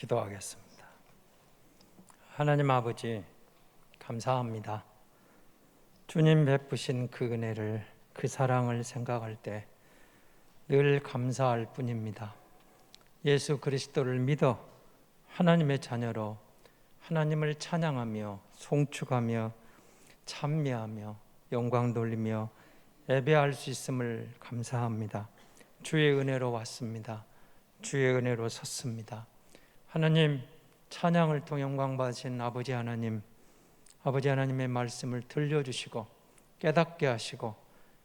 기도하겠습니다. 하나님 아버지, 감사합니다. 주님 베푸신 그 은혜를, 그 사랑을 생각할 때 늘 감사할 뿐입니다. 예수 그리스도를 믿어 하나님의 자녀로 하나님을 찬양하며 송축하며 찬미하며 영광 돌리며 예배할 수 있음을 감사합니다. 주의 은혜로 왔습니다. 주의 은혜로 섰습니다. 하나님, 찬양을 통해 영광 받으신 아버지 하나님, 아버지 하나님의 말씀을 들려주시고 깨닫게 하시고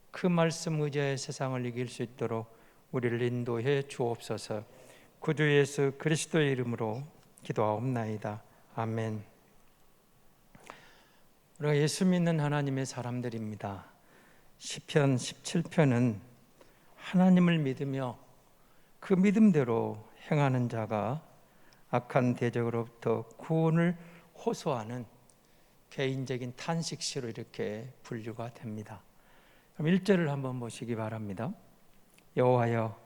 그 말씀 의지하여 세상을 이길 수 있도록 우리를 인도해 주옵소서. 구주 예수 그리스도의 이름으로 기도하옵나이다. 아멘. 우리가 예수 믿는 하나님의 사람들입니다. 시편 17편은 하나님을 믿으며 그 믿음대로 행하는 자가 악한 대적으로부터 구원을 호소하는 개인적인 탄식시로 이렇게 분류가 됩니다. 그럼 1절을 한번 보시기 바랍니다. 여호와여,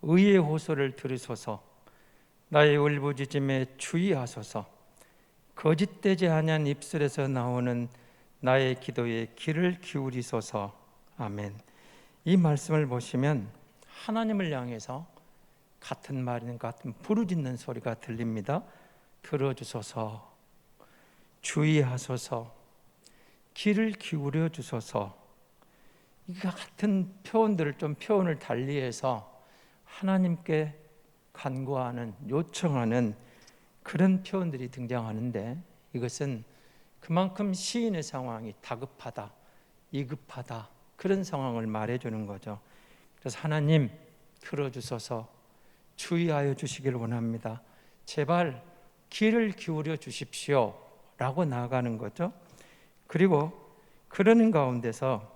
의의 호소를 들으소서. 나의 울부짖음에 주의하소서. 거짓되지 아니한 입술에서 나오는 나의 기도에 귀를 기울이소서. 아멘. 이 말씀을 보시면 하나님을 향해서 같은 말인 것 같은 부르짖는 소리가 들립니다. 들어주소서, 주의하소서, 귀를 기울여 주소서. 이 같은 표현들을 좀 표현을 달리해서 하나님께 간구하는, 요청하는 그런 표현들이 등장하는데, 이것은 그만큼 시인의 상황이 다급하다, 위급하다, 그런 상황을 말해주는 거죠. 그래서 하나님 들어주소서, 주의하여 주시기를 원합니다. 제발 귀를 기울여 주십시오 라고 나아가는 거죠. 그리고 그러는 가운데서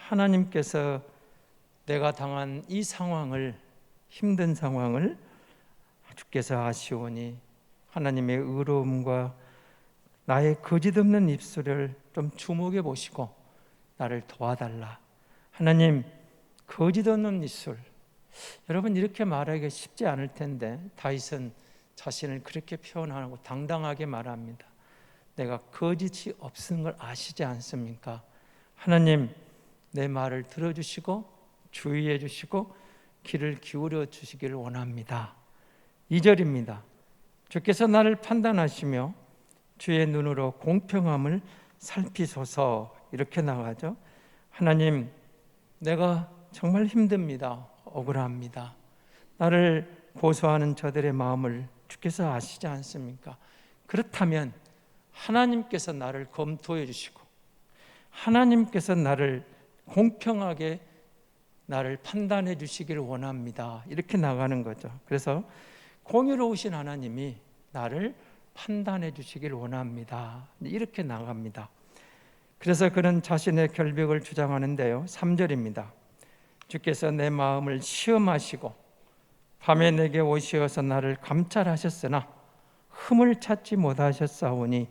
하나님께서 내가 당한 이 상황을, 힘든 상황을 주께서 아시오니 하나님의 의로움과 나의 거짓없는 입술을 좀 주목해 보시고 나를 도와달라. 하나님, 거짓없는 입술, 여러분 이렇게 말하기가 쉽지 않을 텐데 다윗은 자신을 그렇게 표현하고 당당하게 말합니다. 내가 거짓이 없는 걸 아시지 않습니까? 하나님, 내 말을 들어주시고 주의해 주시고 귀를 기울여 주시기를 원합니다. 2절입니다. 주께서 나를 판단하시며 주의 눈으로 공평함을 살피소서. 이렇게 나가죠. 하나님, 내가 정말 힘듭니다. 억울합니다. 나를 고소하는 저들의 마음을 주께서 아시지 않습니까? 그렇다면 하나님께서 나를 검토해 주시고 하나님께서 나를 공평하게 나를 판단해 주시기를 원합니다. 이렇게 나가는 거죠. 그래서 공의로우신 하나님이 나를 판단해 주시기를 원합니다. 이렇게 나갑니다. 그래서 그는 자신의 결백을 주장하는데요. 3절입니다. 주께서 내 마음을 시험하시고 밤에 내게 오시어서 나를 감찰하셨으나 흠을 찾지 못하셨사오니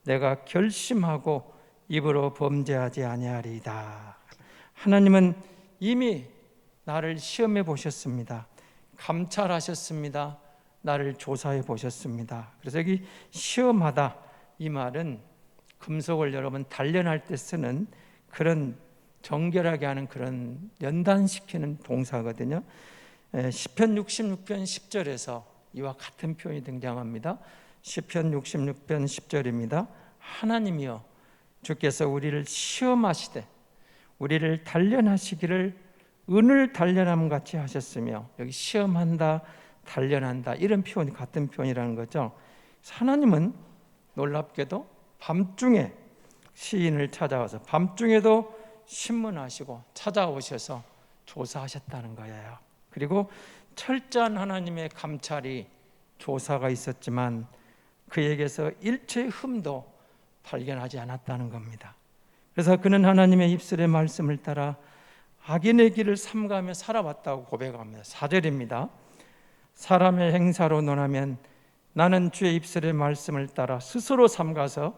내가 결심하고 입으로 범죄하지 아니하리이다. 하나님은 이미 나를 시험해 보셨습니다. 감찰하셨습니다. 나를 조사해 보셨습니다. 그래서 여기 시험하다, 이 말은 금속을 여러분 단련할 때 쓰는 그런 정결하게 하는 그런 연단시키는 동사거든요. 시편 66편 10절에서 이와 같은 표현이 등장합니다. 시편 66편 10절입니다. 하나님이여, 주께서 우리를 시험하시되 우리를 단련하시기를 은을 단련함 같이 하셨으며, 여기 시험한다, 단련한다, 이런 표현이 같은 표현이라는 거죠. 하나님은 놀랍게도 밤중에 시인을 찾아와서 밤중에도 신문하시고 찾아오셔서 조사하셨다는 거예요. 그리고 철저한 하나님의 감찰이, 조사가 있었지만 그에게서 일체의 흠도 발견하지 않았다는 겁니다. 그래서 그는 하나님의 입술의 말씀을 따라 악인의 길을 삼가며 살아왔다고 고백합니다. 4절입니다. 사람의 행사로 논하면 나는 주의 입술의 말씀을 따라 스스로 삼가서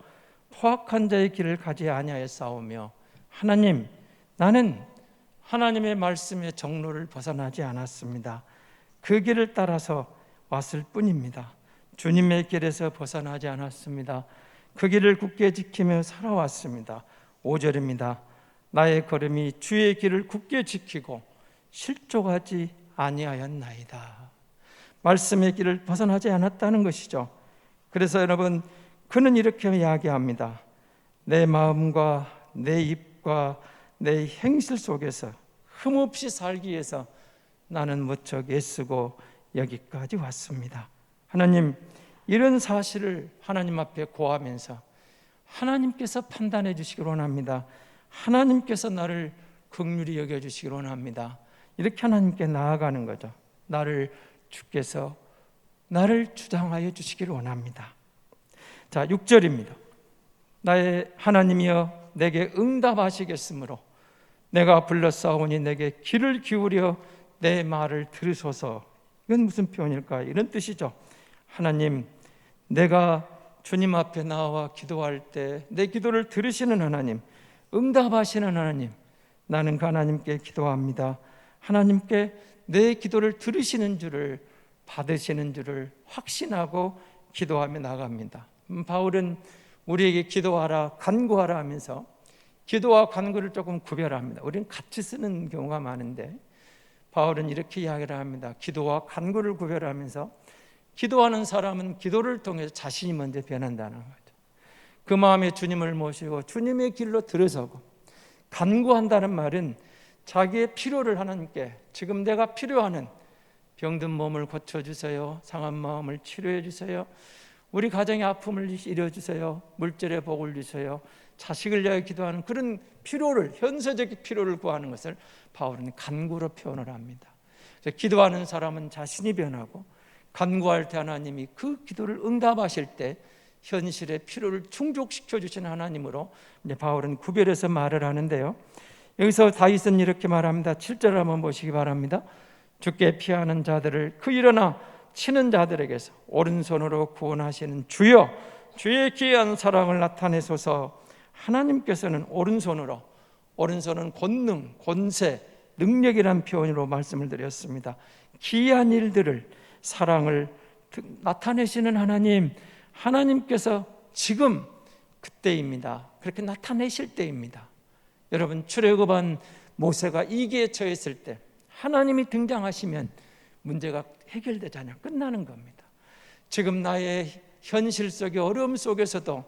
포악한 자의 길을 가지 아니하였사오며, 하나님, 나는 하나님의 말씀의 정로를 벗어나지 않았습니다. 그 길을 따라서 왔을 뿐입니다. 주님의 길에서 벗어나지 않았습니다. 그 길을 굳게 지키며 살아왔습니다. 5절입니다. 나의 걸음이 주의 길을 굳게 지키고 실족하지 아니하였나이다. 말씀의 길을 벗어나지 않았다는 것이죠. 그래서 여러분, 그는 이렇게 이야기합니다. 내 마음과 내 입과 내 행실 속에서 흠없이 살기 위해서 나는 무척 애쓰고 여기까지 왔습니다. 하나님, 이런 사실을 하나님 앞에 고하면서 하나님께서 판단해 주시길 원합니다. 하나님께서 나를 긍휼히 여겨주시길 원합니다. 이렇게 하나님께 나아가는 거죠. 주께서 나를 주장하여 주시기를 원합니다. 자, 6절입니다. 나의 하나님이여 내게 응답하시겠으므로 내가 불렀사오니 내게 귀를 기울여 내 말을 들으소서. 이건 무슨 표현일까? 이런 뜻이죠. 하나님, 내가 주님 앞에 나와 기도할 때 내 기도를 들으시는 하나님, 응답하시는 하나님, 나는 그 하나님께 기도합니다. 하나님께 내 기도를 들으시는 줄을, 받으시는 줄을 확신하고 기도하며 나갑니다. 바울은 우리에게 기도하라, 간구하라 하면서 기도와 간구를 조금 구별합니다. 우리는 같이 쓰는 경우가 많은데 바울은 이렇게 이야기를 합니다. 기도와 간구를 구별하면서 기도하는 사람은 기도를 통해서 자신이 먼저 변한다는 거죠. 그 마음에 주님을 모시고 주님의 길로 들어서고, 간구한다는 말은 자기의 필요를 하나님께, 지금 내가 필요하는 병든 몸을 고쳐주세요, 상한 마음을 치료해 주세요, 우리 가정의 아픔을 이뤄주세요, 물질의 복을 주세요, 자식을 위하여 기도하는 그런 필요를, 현세적인 필요를 구하는 것을 바울은 간구로 표현을 합니다. 그래서 기도하는 사람은 자신이 변하고, 간구할 때 하나님이 그 기도를 응답하실 때 현실의 필요를 충족시켜 주시는 하나님으로 이제 바울은 구별해서 말을 하는데요. 여기서 다윗은 이렇게 말합니다. 7절을 한번 보시기 바랍니다. 주께 피하는 자들을 그 일어나 치는 자들에게서 오른손으로 구원하시는 주여, 주의 기이한 사랑을 나타내소서. 하나님께서는 오른손으로, 오른손은 권능, 권세, 능력이란 표현으로 말씀을 드렸습니다. 기이한 일들을, 사랑을 나타내시는 하나님, 하나님께서 지금 그때입니다. 그렇게 나타내실 때입니다. 여러분, 출애굽한 모세가 이기에 처했을 때 하나님이 등장하시면 문제가 해결되잖아요. 끝나는 겁니다. 지금 나의 현실 속의 어려움 속에서도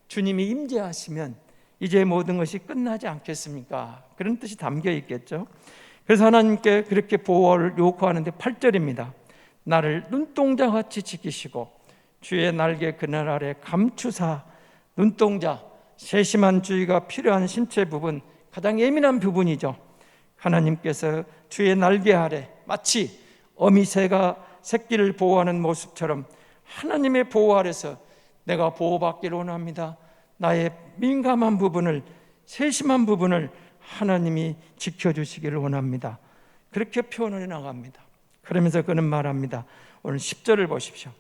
주님이 임재하시면 이제 모든 것이 끝나지 않겠습니까? 그런 뜻이 담겨 있겠죠. 그래서 하나님께 그렇게 보호를 요구하는데 8절입니다. 나를 눈동자같이 지키시고 주의 날개 그늘 아래 감추사. 눈동자, 세심한 주의가 필요한 신체 부분, 가장 예민한 부분이죠. 하나님께서 주의 날개 아래 마치 어미새가 새끼를 보호하는 모습처럼 하나님의 보호 아래서 내가 보호받기를 원합니다. 나의 민감한 부분을, 세심한 부분을 하나님이 지켜주시기를 원합니다. 그렇게 표현을 해나갑니다. 그러면서 그는 말합니다. 오늘 10절을 보십시오.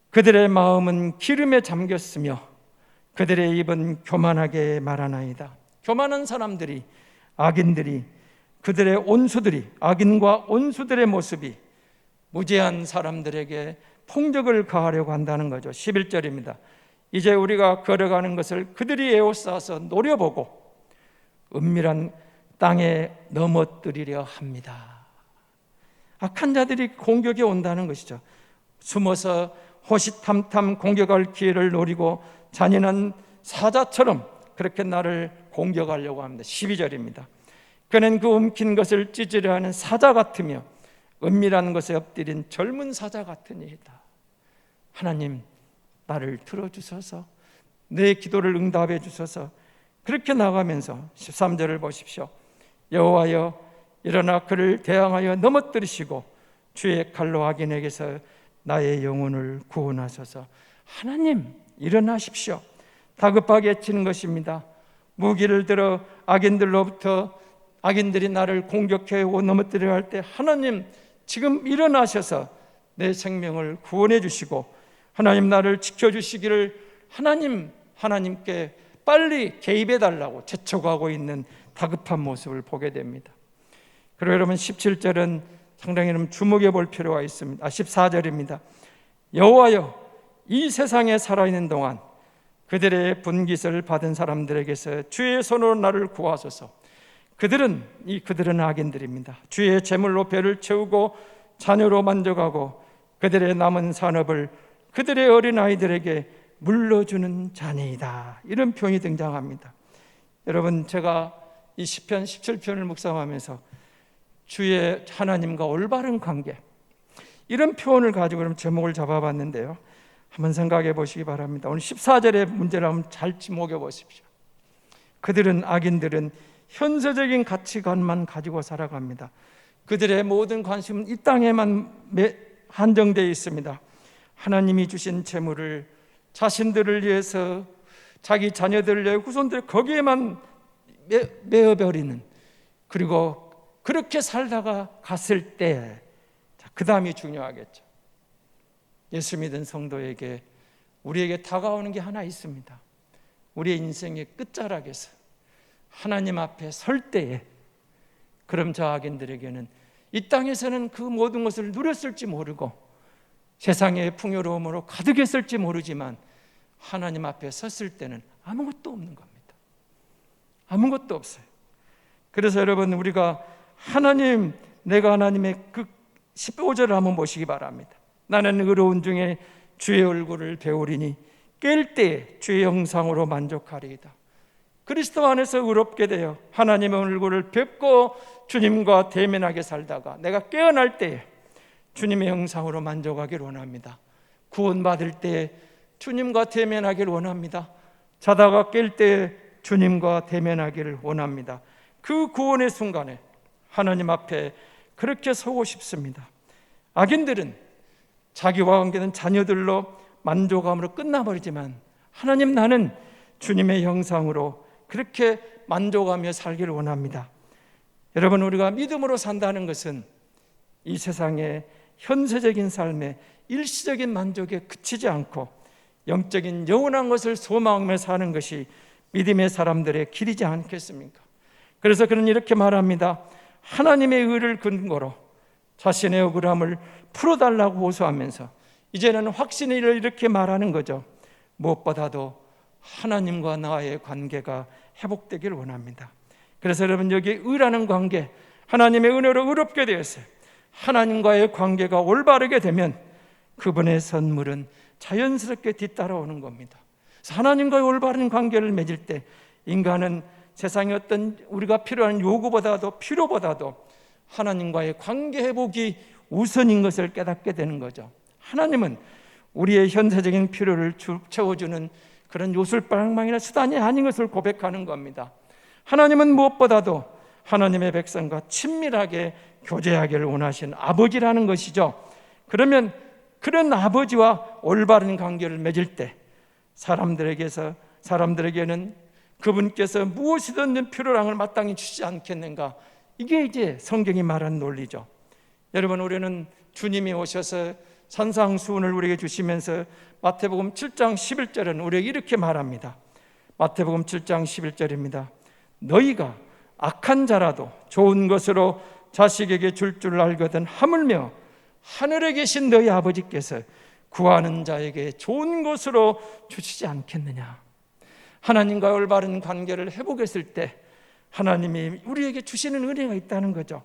그들의 마음은 기름에 잠겼으며 그들의 입은 교만하게 말하나이다. 교만한 사람들이, 악인들이, 그들의 온수들이, 악인과 온수들의 모습이 무죄한 사람들에게 폭력을 가하려고 한다는 거죠. 11절입니다. 이제 우리가 걸어가는 것을 그들이 에워싸서 노려보고 은밀한 땅에 넘어뜨리려 합니다. 악한 자들이 공격에 온다는 것이죠. 숨어서 호시탐탐 공격할 기회를 노리고 잔인한 사자처럼 그렇게 나를 공격하려고 합니다. 12절입니다. 그는 그 움킨 것을 찢으려 하는 사자 같으며 은밀한 것에 엎드린 젊은 사자 같으니이다. 하나님, 나를 들어주셔서 내 기도를 응답해 주셔서 그렇게 나가면서 13절을 보십시오. 여호와여, 일어나 그를 대항하여 넘어뜨리시고 주의 칼로 악인에게서 나의 영혼을 구원하소서. 하나님, 일어나십시오. 다급하게 치는 것입니다. 무기를 들어 악인들로부터, 악인들이 나를 공격해오고 넘어뜨려 할 때 하나님 지금 일어나셔서 내 생명을 구원해 주시고 하나님 나를 지켜주시기를 하나님께 빨리 개입해 달라고 재촉하고 있는 다급한 모습을 보게 됩니다. 그리고 여러분 17절은 상당히 좀 주목해 볼 필요가 있습니다. 14절입니다. 여호와여, 이 세상에 살아있는 동안 그들의 분깃을 받은 사람들에게서 주의 손으로 나를 구하소서. 그들은 악인들입니다. 주의 재물로 배를 채우고 자녀로 만족하고 그들의 남은 산업을 그들의 어린아이들에게 물려주는 자녀이다. 이런 표현이 등장합니다. 여러분, 제가 이 시편 17편을 묵상하면서 주의 하나님과 올바른 관계, 이런 표현을 가지고 그럼 제목을 잡아봤는데요, 한번 생각해 보시기 바랍니다. 오늘 14절의 문제를 한번 잘 지목해 보십시오. 그들은 악인들은 현세적인 가치관만 가지고 살아갑니다. 그들의 모든 관심은 이 땅에만 한정되어 있습니다. 하나님이 주신 재물을 자신들을 위해서, 자기 자녀들을 위해, 후손들 거기에만 메어버리는, 그리고 그렇게 살다가 갔을 때, 그 다음이 중요하겠죠. 예수 믿은 성도에게, 우리에게 다가오는 게 하나 있습니다. 우리의 인생의 끝자락에서 하나님 앞에 설 때에, 그럼 저 악인들에게는 이 땅에서는 그 모든 것을 누렸을지 모르고 세상의 풍요로움으로 가득했을지 모르지만 하나님 앞에 섰을 때는 아무것도 없는 겁니다. 아무것도 없어요. 그래서 여러분, 우리가 내가 하나님의 그 15절을 한번 보시기 바랍니다. 나는 의로운 중에 주의 얼굴을 배우리니 깰 때에 주의 형상으로 만족하리이다. 그리스도 안에서 의롭게 되어 하나님의 얼굴을 뵙고 주님과 대면하게 살다가 내가 깨어날 때에 주님의 형상으로 만족하기를 원합니다. 구원받을 때에 주님과 대면하기를 원합니다. 자다가 깰 때에 주님과 대면하기를 원합니다. 그 구원의 순간에 하나님 앞에 그렇게 서고 싶습니다. 악인들은 자기와 관계는 자녀들로 만족함으로 끝나버리지만, 하나님, 나는 주님의 형상으로 그렇게 만족하며 살기를 원합니다. 여러분, 우리가 믿음으로 산다는 것은 이 세상의 현세적인 삶의 일시적인 만족에 그치지 않고 영적인 영원한 것을 소망하며 사는 것이 믿음의 사람들의 길이지 않겠습니까? 그래서 그는 이렇게 말합니다. 하나님의 의를 근거로 자신의 억울함을 풀어달라고 호소하면서 이제는 확신을 이렇게 말하는 거죠. 무엇보다도 하나님과 나의 관계가 회복되기를 원합니다. 그래서 여러분, 여기 의라는 관계, 하나님의 은혜로 의롭게 되었어요. 하나님과의 관계가 올바르게 되면 그분의 선물은 자연스럽게 뒤따라오는 겁니다. 하나님과의 올바른 관계를 맺을 때 인간은 세상의 어떤 우리가 필요한 요구보다도, 필요보다도 하나님과의 관계 회복이 우선인 것을 깨닫게 되는 거죠. 하나님은 우리의 현세적인 필요를 채워주는 그런 요술방망이나 수단이 아닌 것을 고백하는 겁니다. 하나님은 무엇보다도 하나님의 백성과 친밀하게 교제하기를 원하시는 아버지라는 것이죠. 그러면 그런 아버지와 올바른 관계를 맺을 때 사람들에게는 그분께서 무엇이든 필요량을 마땅히 주시지 않겠는가? 이게 이제 성경이 말하는 논리죠. 여러분, 우리는 주님이 오셔서 산상수훈을 우리에게 주시면서 마태복음 7장 11절은 우리에게 이렇게 말합니다. 마태복음 7장 11절입니다. 너희가 악한 자라도 좋은 것으로 자식에게 줄 알거든 하물며 하늘에 계신 너희 아버지께서 구하는 자에게 좋은 것으로 주시지 않겠느냐. 하나님과 올바른 관계를 회복했을 때 하나님이 우리에게 주시는 은혜가 있다는 거죠.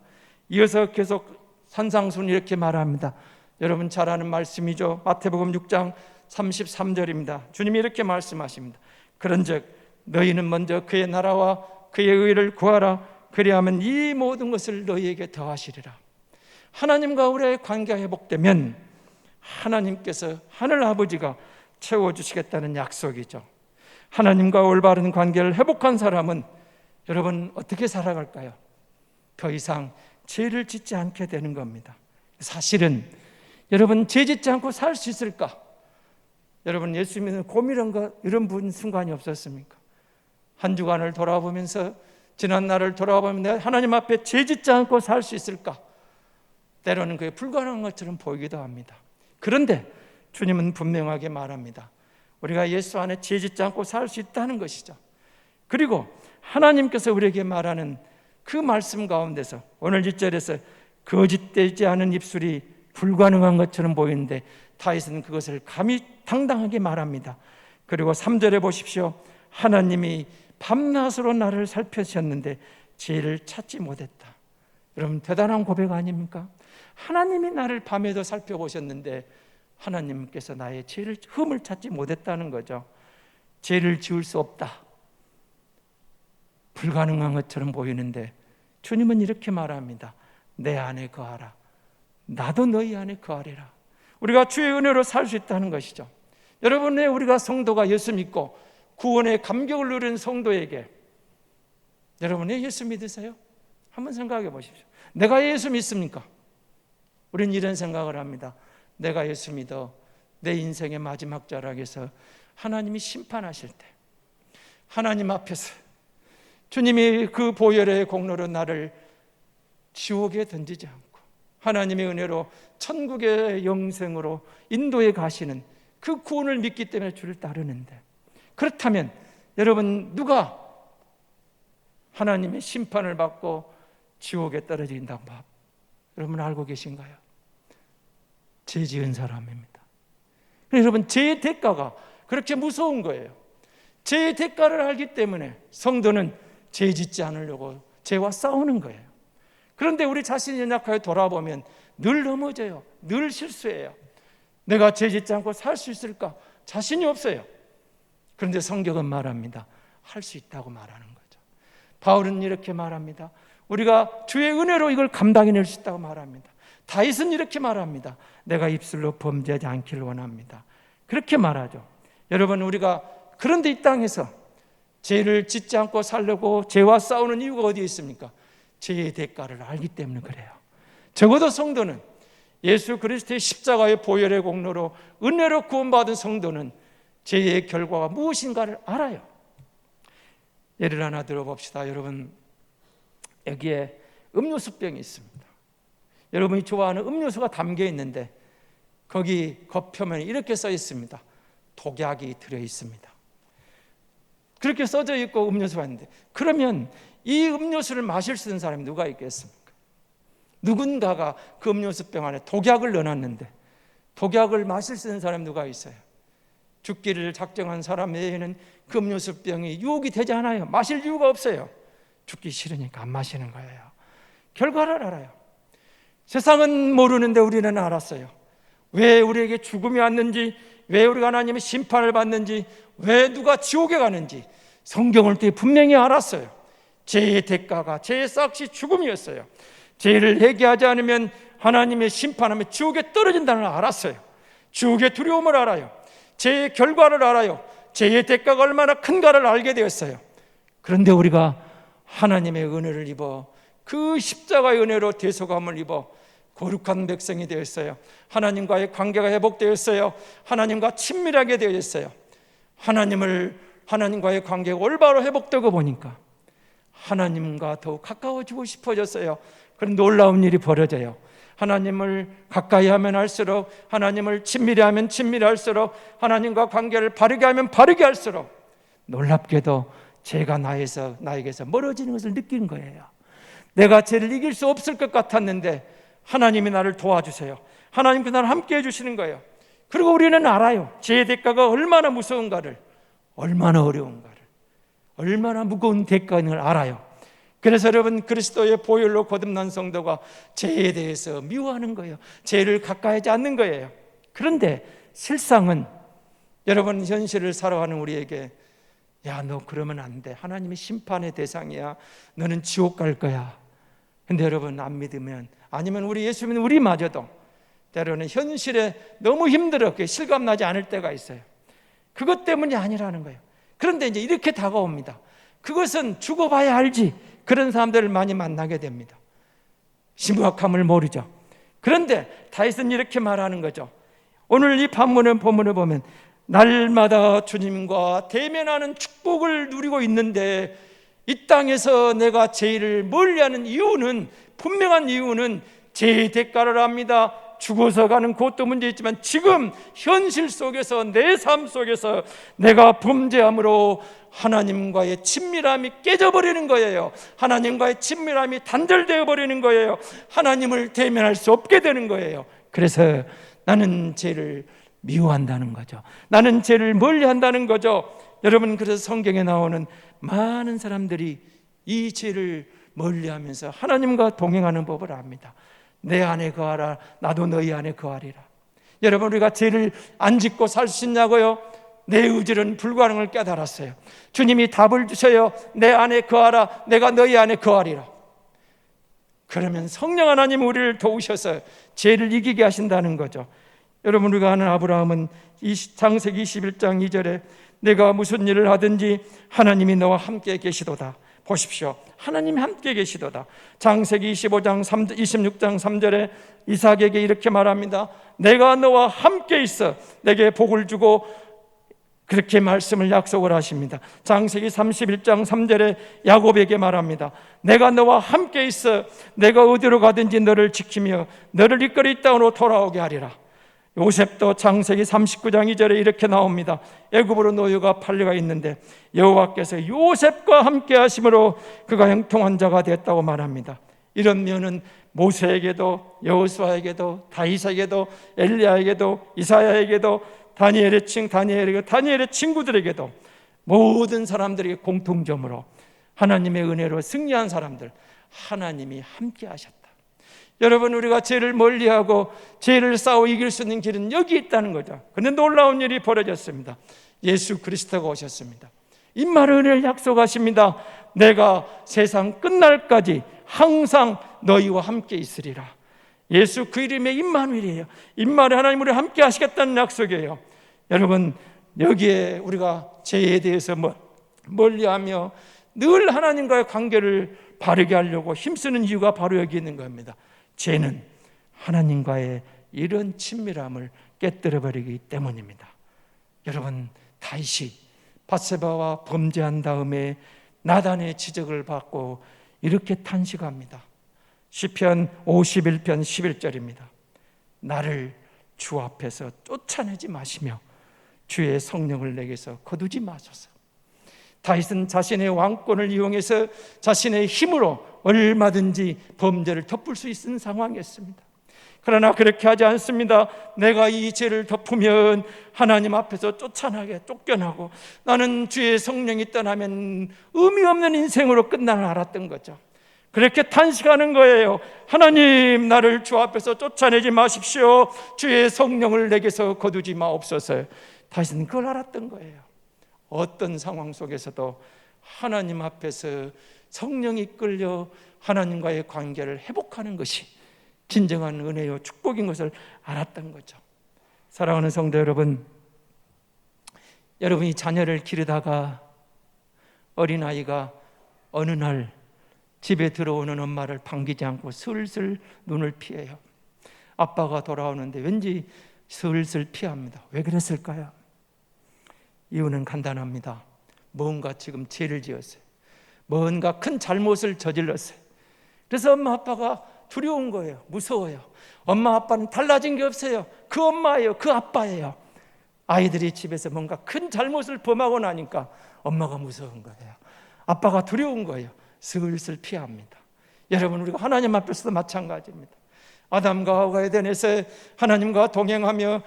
이어서 계속 산상수훈 이렇게 말합니다. 여러분 잘 아는 말씀이죠. 마태복음 6장 33절입니다. 주님이 이렇게 말씀하십니다. 그런즉 너희는 먼저 그의 나라와 그의 의를 구하라. 그리하면 이 모든 것을 너희에게 더하시리라. 하나님과 우리의 관계가 회복되면 하나님께서, 하늘 아버지가 채워주시겠다는 약속이죠. 하나님과 올바른 관계를 회복한 사람은 여러분 어떻게 살아갈까요? 더 이상 죄를 짓지 않게 되는 겁니다. 사실은 여러분, 죄 짓지 않고 살 수 있을까? 여러분, 예수 믿는 고민한 이런 순간이 없었습니까? 한 주간을 돌아보면서, 지난 날을 돌아보면 내가 하나님 앞에 죄 짓지 않고 살 수 있을까? 때로는 그게 불가능한 것처럼 보이기도 합니다. 그런데 주님은 분명하게 말합니다. 우리가 예수 안에 죄 짓지 않고 살 수 있다는 것이죠. 그리고 하나님께서 우리에게 말하는 그 말씀 가운데서 오늘 1절에서 거짓되지 않은 입술이 불가능한 것처럼 보이는데 다윗은 그것을 감히 당당하게 말합니다. 그리고 3절에 보십시오. 하나님이 밤낮으로 나를 살펴주셨는데 죄를 찾지 못했다. 여러분, 대단한 고백 아닙니까? 하나님이 나를 밤에도 살펴보셨는데 하나님께서 나의 죄를, 흠을 찾지 못했다는 거죠. 죄를 지을 수 없다, 불가능한 것처럼 보이는데 주님은 이렇게 말합니다. 내 안에 거하라. 나도 너희 안에 거하리라. 우리가 주의 은혜로 살 수 있다는 것이죠. 여러분, 왜 우리가 성도가 예수 믿고 구원의 감격을 누리는 성도에게 여러분 왜 예수 믿으세요? 한번 생각해 보십시오. 내가 예수 믿습니까? 우리는 이런 생각을 합니다. 내가 예수 믿어 내 인생의 마지막 자락에서 하나님이 심판하실 때 하나님 앞에서 주님이 그 보혈의 공로로 나를 지옥에 던지지 않고 하나님의 은혜로 천국의 영생으로 인도해 가시는 그 구원을 믿기 때문에 주를 따르는데, 그렇다면 여러분, 누가 하나님의 심판을 받고 지옥에 떨어진다고 여러분 알고 계신가요? 죄 지은 사람입니다. 여러분, 죄의 대가가 그렇게 무서운 거예요. 죄의 대가를 알기 때문에 성도는 죄 짓지 않으려고 죄와 싸우는 거예요. 그런데 우리 자신이 연약하여 돌아보면 늘 넘어져요. 늘 실수해요. 내가 죄 짓지 않고 살 수 있을까? 자신이 없어요. 그런데 성경은 말합니다. 할 수 있다고 말하는 거죠. 바울은 이렇게 말합니다. 우리가 주의 은혜로 이걸 감당해낼 수 있다고 말합니다. 다윗은 이렇게 말합니다. 내가 입술로 범죄하지 않기를 원합니다. 그렇게 말하죠. 여러분, 우리가 그런데 이 땅에서 죄를 짓지 않고 살려고 죄와 싸우는 이유가 어디에 있습니까? 죄의 대가를 알기 때문에 그래요. 적어도 성도는 예수 그리스도의 십자가의 보혈의 공로로 은혜로 구원받은 성도는 죄의 결과가 무엇인가를 알아요. 예를 하나 들어봅시다. 여러분, 여기에 음료수병이 있습니다. 여러분이 좋아하는 음료수가 담겨 있는데 거기 겉표면에 이렇게 써 있습니다. 독약이 들어 있습니다. 그렇게 써져 있고 음료수가 있는데, 그러면 이 음료수를 마실 수 있는 사람이 누가 있겠습니까? 누군가가 그 음료수병 안에 독약을 넣어놨는데 독약을 마실 수 있는 사람이 누가 있어요? 죽기를 작정한 사람 외에는 그 음료수병이 유혹이 되지 않아요. 마실 이유가 없어요. 죽기 싫으니까 안 마시는 거예요. 결과를 알아요. 세상은 모르는데 우리는 알았어요. 왜 우리에게 죽음이 왔는지, 왜 우리가 하나님의 심판을 받는지, 왜 누가 지옥에 가는지 성경을 통해 분명히 알았어요. 죄의 대가가, 죄의 싹시 죽음이었어요. 죄를 회개하지 않으면 하나님의 심판하면 지옥에 떨어진다는 걸 알았어요. 지옥의 두려움을 알아요. 죄의 결과를 알아요. 죄의 대가가 얼마나 큰가를 알게 되었어요. 그런데 우리가 하나님의 은혜를 입어 그 십자가의 은혜로 대속함을 입어 거룩한 백성이 되었어요. 하나님과의 관계가 회복되었어요. 하나님과 친밀하게 되었어요. 하나님과의 관계가 올바로 회복되고 보니까 하나님과 더욱 가까워지고 싶어졌어요. 그런 놀라운 일이 벌어져요. 하나님을 가까이 하면 할수록, 하나님을 친밀히 하면 친밀할수록, 하나님과 관계를 바르게 하면 바르게 할수록 놀랍게도 죄가 나에게서 멀어지는 것을 느끼는 거예요. 내가 죄를 이길 수 없을 것 같았는데 하나님이 나를 도와주세요. 하나님께서 나를 함께 해주시는 거예요. 그리고 우리는 알아요. 죄의 대가가 얼마나 무서운가를, 얼마나 어려운가를, 얼마나 무거운 대가인을 알아요. 그래서 여러분, 그리스도의 보혈로 거듭난 성도가 죄에 대해서 미워하는 거예요. 죄를 가까이 하지 않는 거예요. 그런데 실상은 여러분, 현실을 살아가는 우리에게 야, 너 그러면 안 돼. 하나님의 심판의 대상이야. 너는 지옥 갈 거야. 근데 여러분, 안 믿으면, 아니면 우리 예수 믿는 우리마저도 때로는 현실에 너무 힘들어 실감나지 않을 때가 있어요. 그것 때문이 아니라는 거예요. 그런데 이제 이렇게 다가옵니다. 그것은 죽어봐야 알지. 그런 사람들을 많이 만나게 됩니다. 심각함을 모르죠. 그런데 다윗은 이렇게 말하는 거죠. 오늘 이 본문을 보면 날마다 주님과 대면하는 축복을 누리고 있는데 이 땅에서 내가 죄를 멀리하는 이유는, 분명한 이유는 죄의 대가를 압니다. 죽어서 가는 그것도 문제 있지만 지금 현실 속에서 내 삶 속에서 내가 범죄함으로 하나님과의 친밀함이 깨져버리는 거예요. 하나님과의 친밀함이 단절되어 버리는 거예요. 하나님을 대면할 수 없게 되는 거예요. 그래서 나는 죄를 미워한다는 거죠. 나는 죄를 멀리한다는 거죠. 여러분, 그래서 성경에 나오는 많은 사람들이 이 죄를 멀리하면서 하나님과 동행하는 법을 압니다. 내 안에 거하라, 나도 너희 안에 거하리라. 여러분, 우리가 죄를 안 짓고 살 수 있냐고요? 내 의지는 불가능을 깨달았어요. 주님이 답을 주셔요. 내 안에 거하라, 내가 너희 안에 거하리라. 그러면 성령 하나님 우리를 도우셔서 죄를 이기게 하신다는 거죠. 여러분, 우리가 아는 아브라함은 창세기 21장 2절에 내가 무슨 일을 하든지 하나님이 너와 함께 계시도다. 보십시오, 하나님이 함께 계시도다. 창세기 26장 3절에 이삭에게 이렇게 말합니다. 내가 너와 함께 있어 내게 복을 주고, 그렇게 말씀을 약속을 하십니다. 창세기 31장 3절에 야곱에게 말합니다. 내가 너와 함께 있어 내가 어디로 가든지 너를 지키며 너를 이끌어 이 땅으로 돌아오게 하리라. 요셉도 창세기 39장 2절에 이렇게 나옵니다. 애굽으로 노예가 팔려가 있는데 여호와께서 요셉과 함께 하심으로 그가 형통한 자가 됐다고 말합니다. 이런 면은 모세에게도 여호수아에게도 다윗에게도 엘리야에게도 이사야에게도 다니엘의 친구들에게도 모든 사람들에게 공통점으로 하나님의 은혜로 승리한 사람들, 하나님이 함께 하셨다. 여러분, 우리가 죄를 멀리하고 죄를 싸워 이길 수 있는 길은 여기 있다는 거죠. 그런데 놀라운 일이 벌어졌습니다. 예수 그리스도가 오셨습니다. 임마의 은혜를 약속하십니다. 내가 세상 끝날까지 항상 너희와 함께 있으리라. 예수 그 이름의 임마누엘이에요. 임마누엘, 하나님 우리와 함께 하시겠다는 약속이에요. 여러분, 여기에 우리가 죄에 대해서 멀리하며 늘 하나님과의 관계를 바르게 하려고 힘쓰는 이유가 바로 여기 있는 겁니다. 죄는 하나님과의 이런 친밀함을 깨뜨려버리기 때문입니다. 여러분, 다윗이 밧세바와 범죄한 다음에 나단의 지적을 받고 이렇게 탄식합니다. 시편 51편 11절입니다. 나를 주 앞에서 쫓아내지 마시며 주의 성령을 내게서 거두지 마소서. 다윗은 자신의 왕권을 이용해서 자신의 힘으로 얼마든지 범죄를 덮을 수 있는 상황이었습니다. 그러나 그렇게 하지 않습니다. 내가 이 죄를 덮으면 하나님 앞에서 쫓겨나고 나는 주의 성령이 떠나면 의미 없는 인생으로 끝나는 알았던 거죠. 그렇게 탄식하는 거예요. 하나님, 나를 주 앞에서 쫓아내지 마십시오. 주의 성령을 내게서 거두지 마옵소서. 다윗은 그걸 알았던 거예요. 어떤 상황 속에서도 하나님 앞에서 성령이 끌려 하나님과의 관계를 회복하는 것이 진정한 은혜요 축복인 것을 알았던 거죠. 사랑하는 성도 여러분, 여러분이 자녀를 기르다가 어린아이가 어느 날 집에 들어오는 엄마를 반기지 않고 슬슬 눈을 피해요. 아빠가 돌아오는데 왠지 슬슬 피합니다. 왜 그랬을까요? 이유는 간단합니다. 뭔가 지금 죄를 지었어요. 뭔가 큰 잘못을 저질렀어요. 그래서 엄마 아빠가 두려운 거예요. 무서워요. 엄마 아빠는 달라진 게 없어요. 그 엄마예요. 그 아빠예요. 아이들이 집에서 뭔가 큰 잘못을 범하고 나니까 엄마가 무서운 거예요. 아빠가 두려운 거예요. 슬슬 피합니다. 여러분, 우리가 하나님 앞에서도 마찬가지입니다. 아담과 하와가 에덴에서 하나님과 동행하며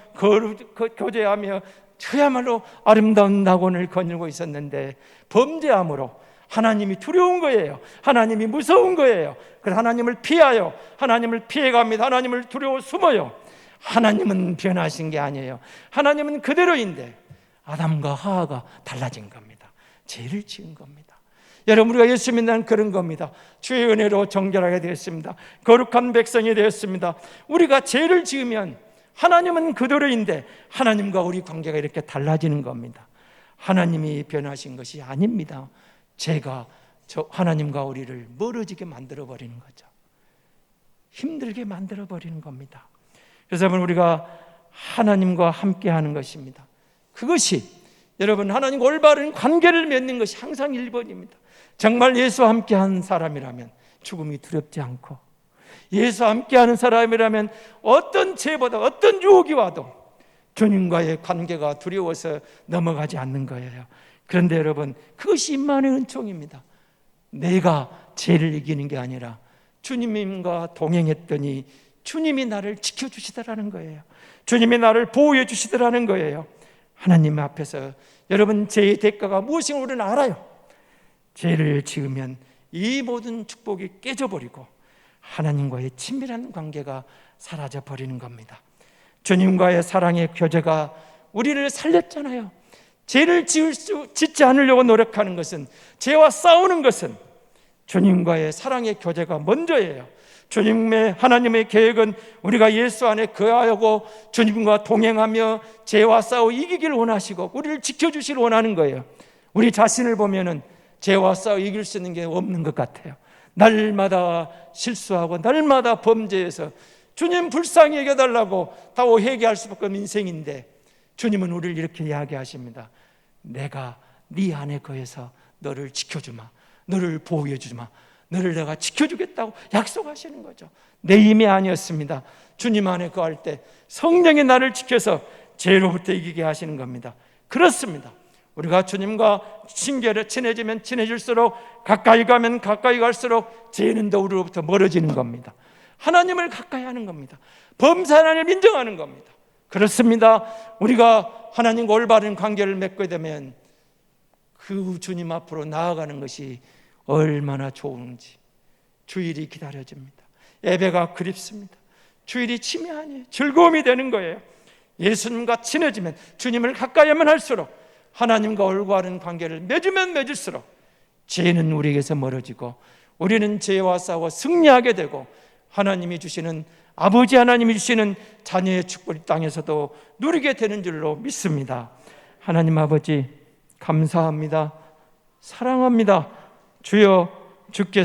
교제하며 그야말로 아름다운 낙원을 거닐고 있었는데 범죄함으로 하나님이 두려운 거예요. 하나님이 무서운 거예요. 그래서 하나님을 피하여 하나님을 피해갑니다. 하나님을 두려워 숨어요. 하나님은 변하신 게 아니에요. 하나님은 그대로인데 아담과 하와가 달라진 겁니다. 죄를 지은 겁니다. 여러분, 우리가 예수 믿는 그런 겁니다. 주의 은혜로 정결하게 되었습니다. 거룩한 백성이 되었습니다. 우리가 죄를 지으면 하나님은 그대로인데 하나님과 우리 관계가 이렇게 달라지는 겁니다. 하나님이 변하신 것이 아닙니다. 죄가 하나님과 우리를 멀어지게 만들어버리는 거죠. 힘들게 만들어버리는 겁니다. 그래서 여러분, 우리가 하나님과 함께하는 것입니다. 그것이 여러분, 하나님과 올바른 관계를 맺는 것이 항상 1번입니다. 정말 예수와 함께한 사람이라면 죽음이 두렵지 않고 예수와 함께하는 사람이라면 어떤 죄보다 어떤 유혹이 와도 주님과의 관계가 두려워서 넘어가지 않는 거예요. 그런데 여러분, 그것이 임마누엘 은총입니다. 내가 죄를 이기는 게 아니라 주님과 동행했더니 주님이 나를 지켜주시더라는 거예요. 주님이 나를 보호해 주시더라는 거예요. 하나님 앞에서 여러분, 죄의 대가가 무엇인지 우리는 알아요. 죄를 지으면 이 모든 축복이 깨져버리고 하나님과의 친밀한 관계가 사라져버리는 겁니다. 주님과의 사랑의 교제가 우리를 살렸잖아요. 죄를 짓지 않으려고 노력하는 것은, 죄와 싸우는 것은 주님과의 사랑의 교제가 먼저예요. 하나님의 계획은 우리가 예수 안에 거하고 주님과 동행하며 죄와 싸워 이기길 원하시고 우리를 지켜주시길 원하는 거예요. 우리 자신을 보면은 죄와 싸워 이길 수 있는 게 없는 것 같아요. 날마다 실수하고 날마다 범죄해서 주님 불쌍히 여겨달라고 다 회개할 수밖에 없는 인생인데, 주님은 우리를 이렇게 이야기하십니다. 내가 네 안에 거해서 너를 지켜주마, 너를 보호해주마, 너를 내가 지켜주겠다고 약속하시는 거죠. 내 힘이 아니었습니다. 주님 안에 거할 때 성령이 나를 지켜서 죄로부터 이기게 하시는 겁니다. 그렇습니다. 우리가 주님과 친해지면 친해질수록, 가까이 가면 가까이 갈수록 죄는 더 우리로부터 멀어지는 겁니다. 하나님을 가까이 하는 겁니다. 범사 하나님을 인정하는 겁니다. 그렇습니다. 우리가 하나님과 올바른 관계를 맺게 되면 그 주님 앞으로 나아가는 것이 얼마나 좋은지 주일이 기다려집니다. 예배가 그립습니다. 주일이 침이 아니에요. 즐거움이 되는 거예요. 예수님과 친해지면, 주님을 가까이 하면 할수록, 하나님과 올바른 관계를 맺으면 맺을수록 죄는 우리에게서 멀어지고 우리는 죄와 싸워 승리하게 되고, 하나님이 주시는, 아버지 하나님이 주시는 자녀의 축복을 땅에서도 누리게 되는 줄로 믿습니다. 하나님 아버지, 감사합니다. 사랑합니다. 주여, 주께서